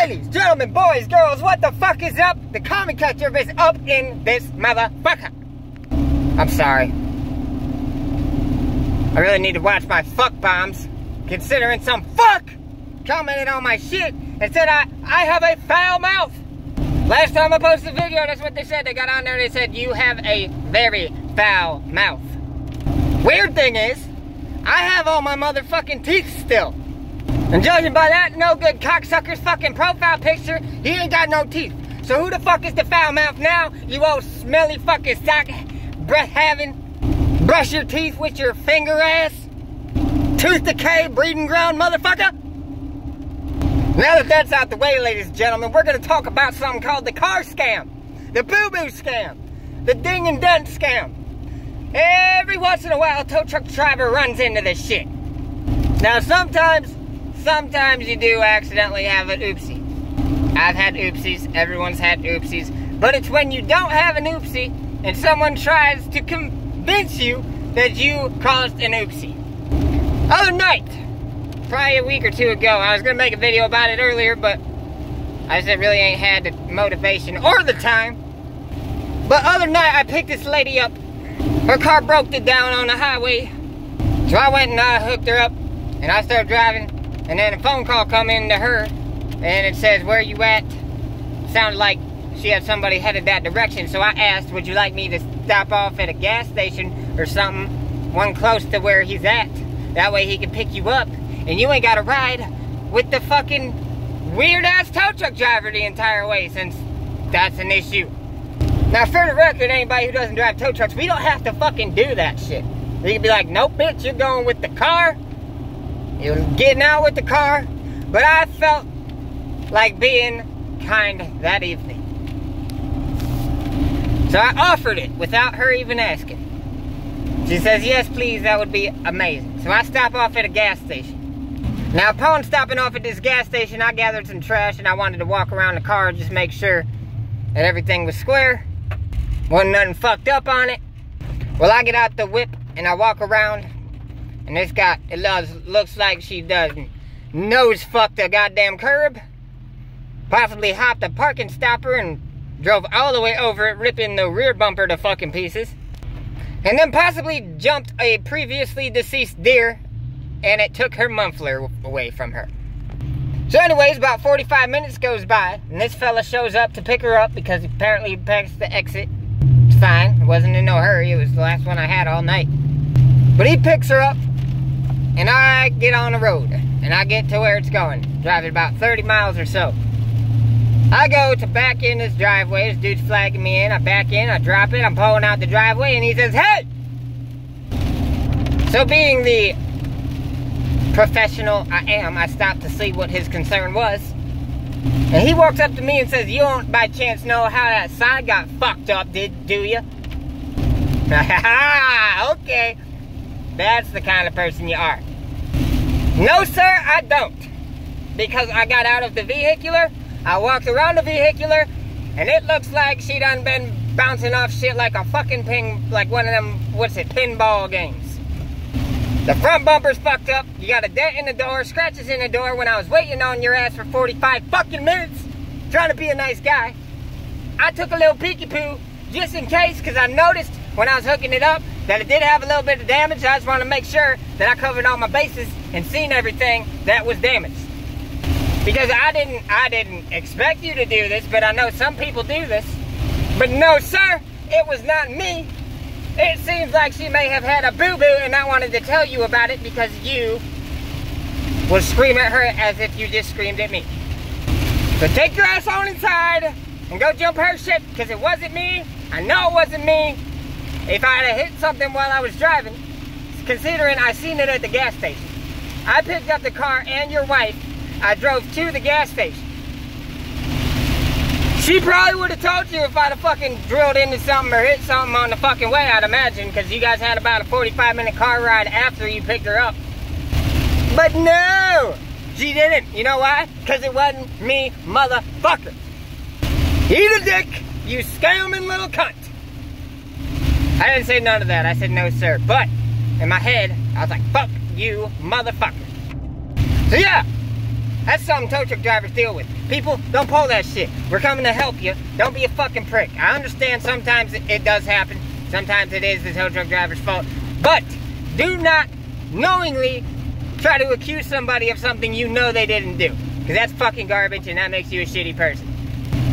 Ladies, gentlemen, boys, girls, what the fuck is up? The Commie Ketchup is up in this motherfucker. I'm sorry. I really need to watch my fuck bombs, considering some fuck commented on my shit and said I have a foul mouth. Last time I posted a video, that's what they said. They got on there and they said, you have a very foul mouth. Weird thing is, I have all my motherfucking teeth still. And judging by that no good cocksucker's fucking profile picture, he ain't got no teeth. So who the fuck is the foul mouth now? You old smelly fucking sock breath having, brush your teeth with your finger ass, tooth decay, breeding ground motherfucker? Now that that's out the way, ladies and gentlemen, we're gonna talk about something called the car scam, the boo-boo scam, the ding and dent scam. Every once in a while, a tow truck driver runs into this shit. Now sometimes you do accidentally have an oopsie. I've had oopsies, everyone's had oopsies, but it's when you don't have an oopsie and someone tries to convince you that you caused an oopsie. Other night, probably a week or two ago, I was gonna make a video about it earlier, but I just really ain't had the motivation or the time. But other night, I picked this lady up. Her car broke it down on the highway, so I went and I hooked her up, and I started driving. And then a phone call come in to her, and it says, where you at? Sounded like she had somebody headed that direction, so I asked, would you like me to stop off at a gas station or something, one close to where he's at? That way he can pick you up, and you ain't got to ride with the fucking weird-ass tow truck driver the entire way, since that's an issue. Now, for the record, anybody who doesn't drive tow trucks, we don't have to fucking do that shit. You can be like, nope, bitch, you're going with the car. You're getting out with the car. But I felt like being kind that evening. So I offered it without her even asking. She says, yes, please, that would be amazing. So I stop off at a gas station. Now, upon stopping off at this gas station, I gathered some trash and I wanted to walk around the car and just make sure that everything was square. Wasn't nothing fucked up on it. Well, I get out the whip and I walk around. And this guy, it looks like she does nose fuck the goddamn curb. Possibly hopped a parking stopper and drove all the way over it, ripping the rear bumper to fucking pieces. And then possibly jumped a previously deceased deer, and it took her muffler away from her. So anyways, about 45 minutes goes by, and this fella shows up to pick her up because apparently he passed the exit. It's fine, it wasn't in no hurry, it was the last one I had all night. But he picks her up, and I get on the road, and I get to where it's going, driving about 30 miles or so. I go to back in this driveway, this dude's flagging me in, I back in, I drop it, I'm pulling out the driveway, and he says, hey! So being the professional I am, I stopped to see what his concern was. And he walks up to me and says, you don't by chance know how that side got fucked up, do you? Okay. That's the kind of person you are. No, sir, I don't. Because I got out of the vehicular, I walked around the vehicular, and it looks like she done been bouncing off shit like a fucking ping, like one of them, pinball games. The front bumper's fucked up, you got a dent in the door, scratches in the door when I was waiting on your ass for 45 fucking minutes, trying to be a nice guy. I took a little peeky-poo, just in case, because I noticed when I was hooking it up, that it did have a little bit of damage. I just want to make sure that I covered all my bases and seen everything that was damaged. Because I didn't expect you to do this, but I know some people do this. But no, sir, it was not me. It seems like she may have had a boo-boo and I wanted to tell you about it because you would scream at her as if you just screamed at me. So take your ass on inside and go jump her shit because it wasn't me. I know it wasn't me. If I had hit something while I was driving, considering I seen it at the gas station. I picked up the car and your wife. I drove to the gas station. She probably would have told you if I'd have fucking drilled into something or hit something on the fucking way, I'd imagine, because you guys had about a 45-minute car ride after you picked her up. But no, she didn't. You know why? Because it wasn't me, motherfucker. Eat a dick, you scamming little cunt. I didn't say none of that. I said no, sir. But in my head, I was like, fuck you, motherfucker. So yeah, That's something tow truck drivers deal with. People, don't pull that shit. We're coming to help you. Don't be a fucking prick. I understand sometimes it does happen. Sometimes it is the tow truck driver's fault. But do not knowingly try to accuse somebody of something you know they didn't do. Because that's fucking garbage and that makes you a shitty person.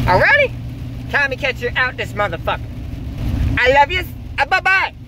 Alrighty? Commie catcher out this motherfucker. I love you. Bye-bye.